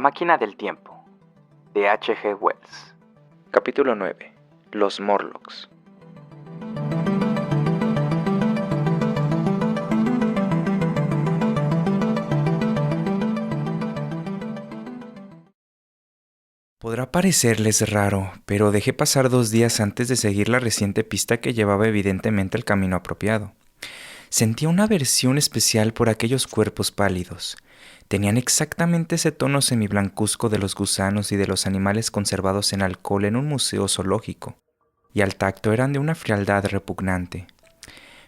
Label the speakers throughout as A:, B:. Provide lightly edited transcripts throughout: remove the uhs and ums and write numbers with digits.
A: máquina del tiempo, de H.G. Wells.
B: Capítulo 9. Los Morlocks. Podrá parecerles raro, pero dejé pasar 2 días antes de seguir la reciente pista que llevaba evidentemente el camino apropiado. Sentía una aversión especial por aquellos cuerpos pálidos. Tenían exactamente ese tono semiblancuzco de los gusanos y de los animales conservados en alcohol en un museo zoológico, y al tacto eran de una frialdad repugnante.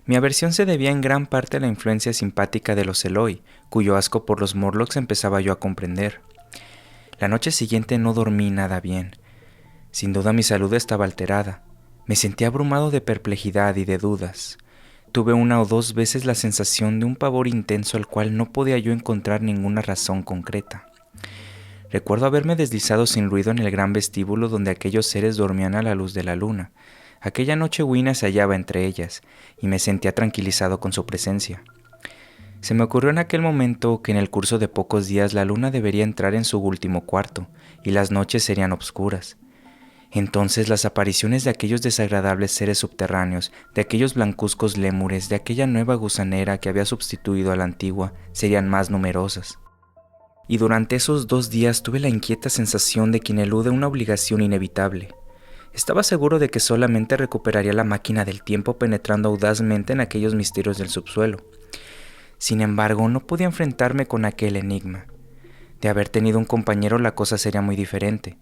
B: Mi aversión se debía en gran parte a la influencia simpática de los Eloi, cuyo asco por los Morlocks empezaba yo a comprender. La noche siguiente no dormí nada bien. Sin duda mi salud estaba alterada. Me sentí abrumado de perplejidad y de dudas. Tuve 1 o 2 veces la sensación de un pavor intenso al cual no podía yo encontrar ninguna razón concreta. Recuerdo haberme deslizado sin ruido en el gran vestíbulo donde aquellos seres dormían a la luz de la luna. Aquella noche Wina se hallaba entre ellas, y me sentía tranquilizado con su presencia. Se me ocurrió en aquel momento que en el curso de pocos días la luna debería entrar en su último cuarto, y las noches serían obscuras. Entonces las apariciones de aquellos desagradables seres subterráneos, de aquellos blancuzcos lémures, de aquella nueva gusanera que había sustituido a la antigua, serían más numerosas. Y durante esos 2 días tuve la inquieta sensación de quien elude una obligación inevitable. Estaba seguro de que solamente recuperaría la máquina del tiempo penetrando audazmente en aquellos misterios del subsuelo. Sin embargo, no podía enfrentarme con aquel enigma. De haber tenido un compañero la cosa sería muy diferente.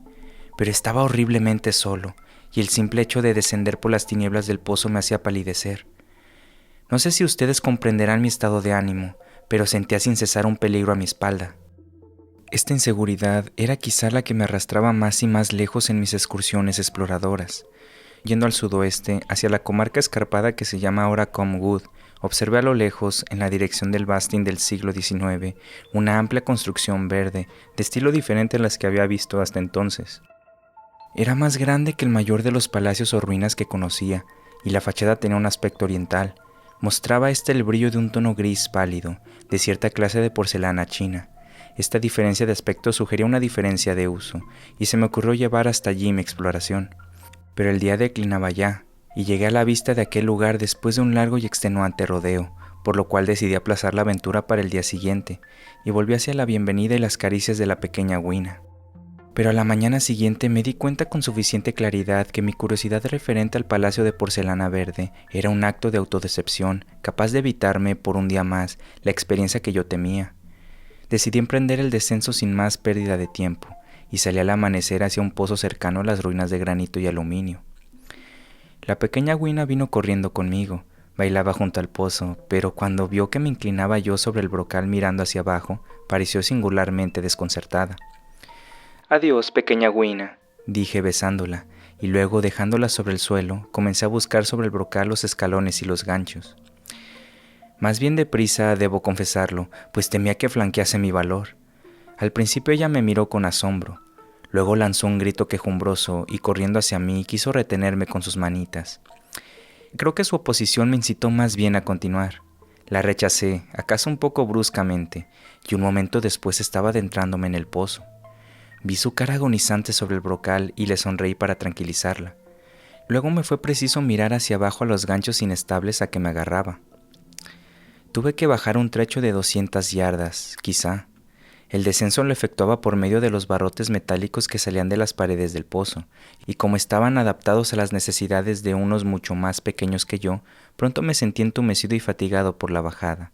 B: Pero estaba horriblemente solo, y el simple hecho de descender por las tinieblas del pozo me hacía palidecer. No sé si ustedes comprenderán mi estado de ánimo, pero sentía sin cesar un peligro a mi espalda. Esta inseguridad era quizá la que me arrastraba más y más lejos en mis excursiones exploradoras. Yendo al sudoeste, hacia la comarca escarpada que se llama ahora Comwood, observé a lo lejos, en la dirección del Basting del siglo XIX, una amplia construcción verde, de estilo diferente a las que había visto hasta entonces. Era más grande que el mayor de los palacios o ruinas que conocía, y la fachada tenía un aspecto oriental. Mostraba el brillo de un tono gris pálido, de cierta clase de porcelana china. Esta diferencia de aspecto sugería una diferencia de uso, y se me ocurrió llevar hasta allí mi exploración. Pero el día declinaba ya, y llegué a la vista de aquel lugar después de un largo y extenuante rodeo, por lo cual decidí aplazar la aventura para el día siguiente, y volví hacia la bienvenida y las caricias de la pequeña Wina. Pero a la mañana siguiente me di cuenta con suficiente claridad que mi curiosidad referente al palacio de porcelana verde era un acto de autodecepción, capaz de evitarme, por un día más, la experiencia que yo temía. Decidí emprender el descenso sin más pérdida de tiempo, y salí al amanecer hacia un pozo cercano a las ruinas de granito y aluminio. La pequeña Wina vino corriendo conmigo, bailaba junto al pozo, pero cuando vio que me inclinaba yo sobre el brocal mirando hacia abajo, pareció singularmente desconcertada. «Adiós, pequeña Wina», dije besándola, y luego, dejándola sobre el suelo, comencé a buscar sobre el brocal los escalones y los ganchos. Más bien deprisa, debo confesarlo, pues temía que flanquease mi valor. Al principio ella me miró con asombro, luego lanzó un grito quejumbroso y corriendo hacia mí quiso retenerme con sus manitas. Creo que su oposición me incitó más bien a continuar. La rechacé, acaso un poco bruscamente, y un momento después estaba adentrándome en el pozo. Vi su cara agonizante sobre el brocal y le sonreí para tranquilizarla. Luego me fue preciso mirar hacia abajo a los ganchos inestables a que me agarraba. Tuve que bajar un trecho de 200 yardas, quizá. El descenso lo efectuaba por medio de los barrotes metálicos que salían de las paredes del pozo, y como estaban adaptados a las necesidades de unos mucho más pequeños que yo, pronto me sentí entumecido y fatigado por la bajada.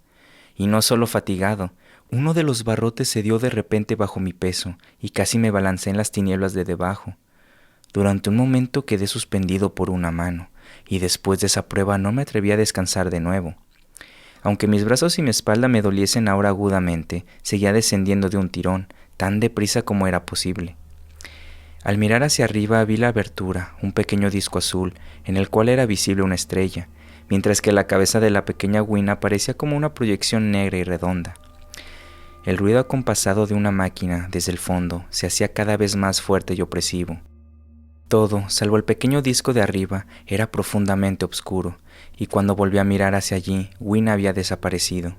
B: Y no solo fatigado, uno de los barrotes cedió de repente bajo mi peso, y casi me balancé en las tinieblas de debajo. Durante un momento quedé suspendido por una mano, y después de esa prueba no me atreví a descansar de nuevo. Aunque mis brazos y mi espalda me doliesen ahora agudamente, seguía descendiendo de un tirón, tan deprisa como era posible. Al mirar hacia arriba vi la abertura, un pequeño disco azul, en el cual era visible una estrella, mientras que la cabeza de la pequeña Wina parecía como una proyección negra y redonda. El ruido acompasado de una máquina, desde el fondo, se hacía cada vez más fuerte y opresivo. Todo, salvo el pequeño disco de arriba, era profundamente oscuro, y cuando volví a mirar hacia allí, Wina había desaparecido.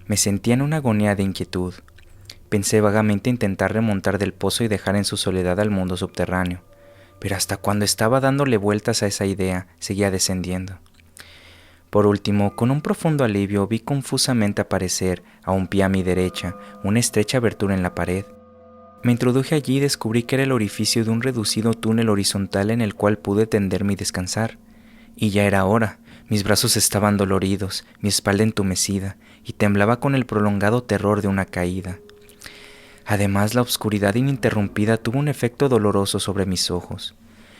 B: Me sentía en una agonía de inquietud. Pensé vagamente intentar remontar del pozo y dejar en su soledad al mundo subterráneo, pero hasta cuando estaba dándole vueltas a esa idea, seguía descendiendo. Por último, con un profundo alivio, vi confusamente aparecer, a un pie a mi derecha, una estrecha abertura en la pared. Me introduje allí y descubrí que era el orificio de un reducido túnel horizontal en el cual pude tenderme y descansar. Y ya era hora. Mis brazos estaban doloridos, mi espalda entumecida, y temblaba con el prolongado terror de una caída. Además, la oscuridad ininterrumpida tuvo un efecto doloroso sobre mis ojos.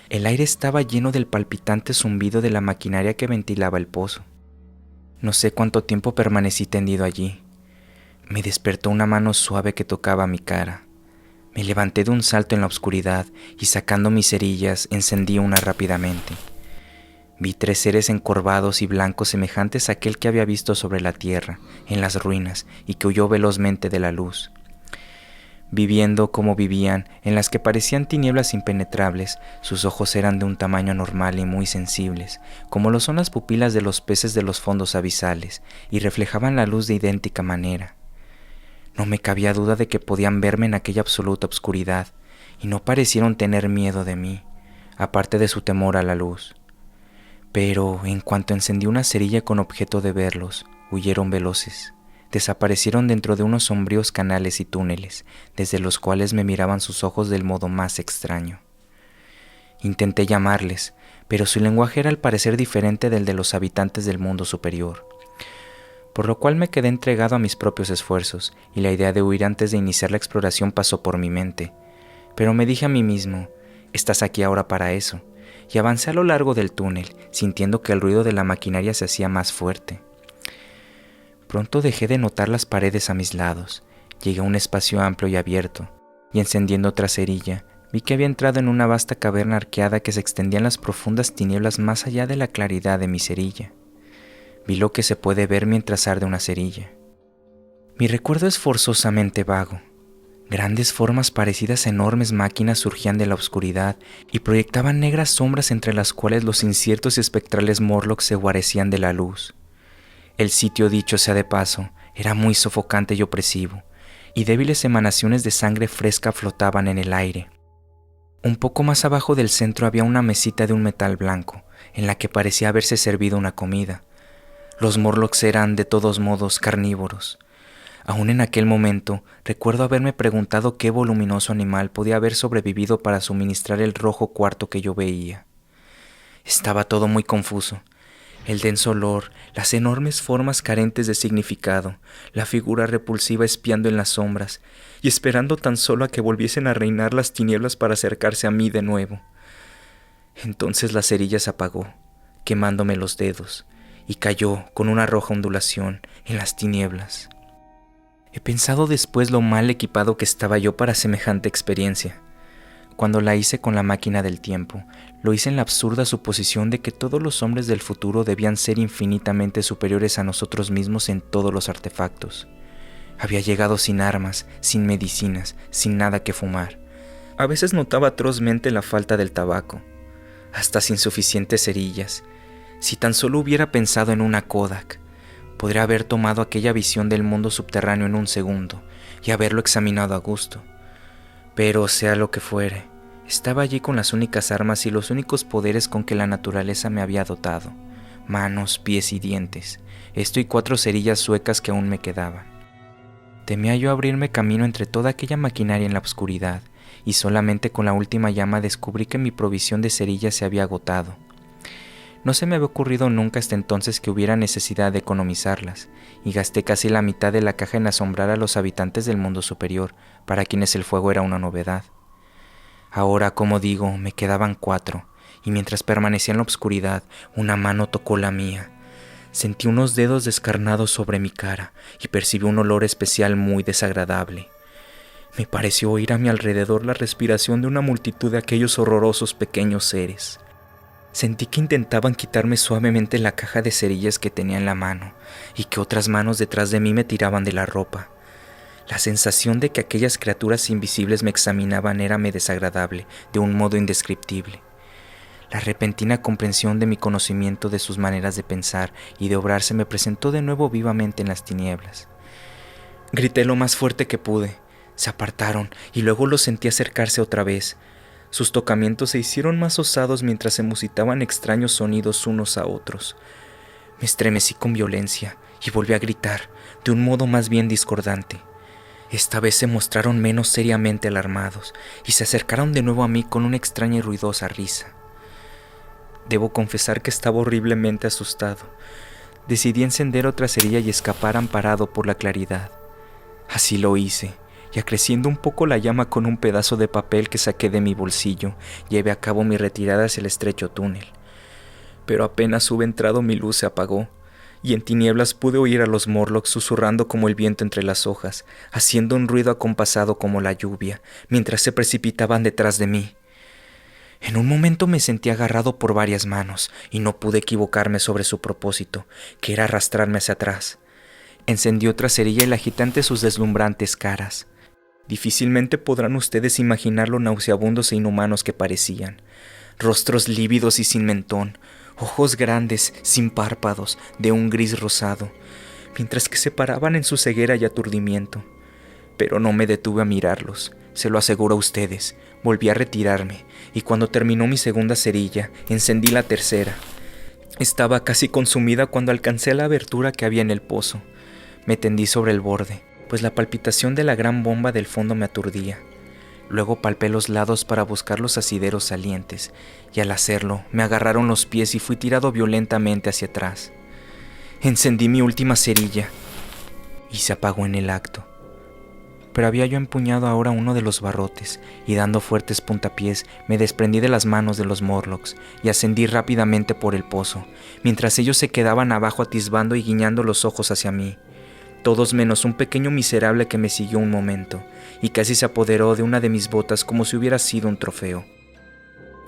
B: El aire estaba lleno del palpitante zumbido de la maquinaria que ventilaba el pozo. No sé cuánto tiempo permanecí tendido allí. Me despertó una mano suave que tocaba mi cara. Me levanté de un salto en la oscuridad y sacando mis cerillas encendí una rápidamente. Vi 3 seres encorvados y blancos semejantes a aquel que había visto sobre la tierra, en las ruinas, y que huyó velozmente de la luz. Viviendo como vivían, en las que parecían tinieblas impenetrables, sus ojos eran de un tamaño normal y muy sensibles, como lo son las pupilas de los peces de los fondos abisales, y reflejaban la luz de idéntica manera. No me cabía duda de que podían verme en aquella absoluta oscuridad, y no parecieron tener miedo de mí, aparte de su temor a la luz. Pero, en cuanto encendí una cerilla con objeto de verlos, huyeron veloces. Desaparecieron dentro de unos sombríos canales y túneles, desde los cuales me miraban sus ojos del modo más extraño. Intenté llamarles, pero su lenguaje era al parecer diferente del de los habitantes del mundo superior, por lo cual me quedé entregado a mis propios esfuerzos, y la idea de huir antes de iniciar la exploración pasó por mi mente. Pero me dije a mí mismo, estás aquí ahora para eso, y avancé a lo largo del túnel, sintiendo que el ruido de la maquinaria se hacía más fuerte. Pronto dejé de notar las paredes a mis lados, llegué a un espacio amplio y abierto, y encendiendo otra cerilla, vi que había entrado en una vasta caverna arqueada que se extendía en las profundas tinieblas más allá de la claridad de mi cerilla. Vi lo que se puede ver mientras arde una cerilla. Mi recuerdo es forzosamente vago. Grandes formas parecidas a enormes máquinas surgían de la oscuridad y proyectaban negras sombras entre las cuales los inciertos y espectrales Morlocks se guarecían de la luz. El sitio, dicho sea de paso, era muy sofocante y opresivo, y débiles emanaciones de sangre fresca flotaban en el aire. Un poco más abajo del centro había una mesita de un metal blanco, en la que parecía haberse servido una comida. Los Morlocks eran, de todos modos, carnívoros. Aún en aquel momento, recuerdo haberme preguntado qué voluminoso animal podía haber sobrevivido para suministrar el rojo cuarto que yo veía. Estaba todo muy confuso. El denso olor, las enormes formas carentes de significado, la figura repulsiva espiando en las sombras y esperando tan solo a que volviesen a reinar las tinieblas para acercarse a mí de nuevo. Entonces la cerilla se apagó, quemándome los dedos, y cayó con una roja ondulación en las tinieblas. He pensado después lo mal equipado que estaba yo para semejante experiencia. Cuando la hice con la máquina del tiempo, lo hice en la absurda suposición de que todos los hombres del futuro debían ser infinitamente superiores a nosotros mismos en todos los artefactos. Había llegado sin armas, sin medicinas, sin nada que fumar. A veces notaba atrozmente la falta del tabaco, hasta sin suficientes cerillas. Si tan solo hubiera pensado en una Kodak, podría haber tomado aquella visión del mundo subterráneo en un segundo y haberlo examinado a gusto. Pero sea lo que fuere, estaba allí con las únicas armas y los únicos poderes con que la naturaleza me había dotado: manos, pies y dientes, esto y 4 cerillas suecas que aún me quedaban. Temía yo abrirme camino entre toda aquella maquinaria en la oscuridad, y solamente con la última llama descubrí que mi provisión de cerillas se había agotado. No se me había ocurrido nunca hasta entonces que hubiera necesidad de economizarlas, y gasté casi la mitad de la caja en asombrar a los habitantes del mundo superior, para quienes el fuego era una novedad. Ahora, como digo, me quedaban 4, y mientras permanecía en la oscuridad, una mano tocó la mía. Sentí unos dedos descarnados sobre mi cara, y percibí un olor especial muy desagradable. Me pareció oír a mi alrededor la respiración de una multitud de aquellos horrorosos pequeños seres. Sentí que intentaban quitarme suavemente la caja de cerillas que tenía en la mano y que otras manos detrás de mí me tiraban de la ropa. La sensación de que aquellas criaturas invisibles me examinaban érame desagradable de un modo indescriptible. La repentina comprensión de mi conocimiento de sus maneras de pensar y de obrar se me presentó de nuevo vivamente en las tinieblas. Grité lo más fuerte que pude, Se apartaron y luego los sentí acercarse otra vez. Sus tocamientos se hicieron más osados mientras se musitaban extraños sonidos unos a otros. Me estremecí con violencia y volví a gritar, de un modo más bien discordante. Esta vez se mostraron menos seriamente alarmados y se acercaron de nuevo a mí con una extraña y ruidosa risa. Debo confesar que estaba horriblemente asustado. Decidí encender otra cerilla y escapar amparado por la claridad. Así lo hice, y acreciendo un poco la llama con un pedazo de papel que saqué de mi bolsillo, llevé a cabo mi retirada hacia el estrecho túnel. Pero apenas hube entrado mi luz se apagó, y en tinieblas pude oír a los Morlocks susurrando como el viento entre las hojas, haciendo un ruido acompasado como la lluvia, mientras se precipitaban detrás de mí. En un momento me sentí agarrado por varias manos, y no pude equivocarme sobre su propósito, que era arrastrarme hacia atrás. Encendí otra cerilla y la agité ante sus deslumbrantes caras. Difícilmente podrán ustedes imaginar lo nauseabundos e inhumanos que parecían. Rostros lívidos y sin mentón, ojos grandes, sin párpados, de un gris rosado, mientras que se paraban en su ceguera y aturdimiento. Pero no me detuve a mirarlos, se lo aseguro a ustedes. Volví a retirarme, y cuando terminó mi segunda cerilla, encendí la tercera. Estaba casi consumida cuando alcancé la abertura que había en el pozo. Me tendí sobre el borde, pues la palpitación de la gran bomba del fondo me aturdía. Luego palpé los lados para buscar los asideros salientes, y al hacerlo me agarraron los pies y fui tirado violentamente hacia atrás. Encendí mi última cerilla, y se apagó en el acto. Pero había yo empuñado ahora uno de los barrotes, y dando fuertes puntapiés me desprendí de las manos de los Morlocks y ascendí rápidamente por el pozo, mientras ellos se quedaban abajo atisbando y guiñando los ojos hacia mí. Todos menos un pequeño miserable que me siguió un momento, y casi se apoderó de una de mis botas como si hubiera sido un trofeo.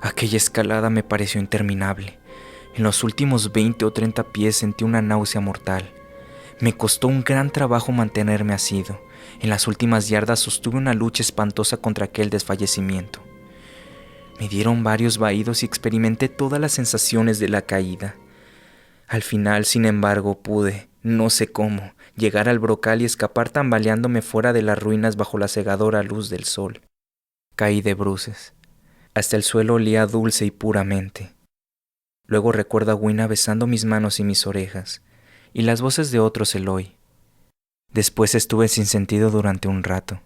B: Aquella escalada me pareció interminable. En los últimos 20 o 30 pies sentí una náusea mortal. Me costó un gran trabajo mantenerme asido. En las últimas yardas sostuve una lucha espantosa contra aquel desfallecimiento. Me dieron varios vaídos y experimenté todas las sensaciones de la caída. Al final, sin embargo, pude, no sé cómo, llegar al brocal y escapar tambaleándome fuera de las ruinas bajo la cegadora luz del sol. Caí de bruces. Hasta el suelo olía dulce y puramente. Luego recuerdo a Wina besando mis manos y mis orejas, y las voces de otros Eloi. Después estuve sin sentido durante un rato.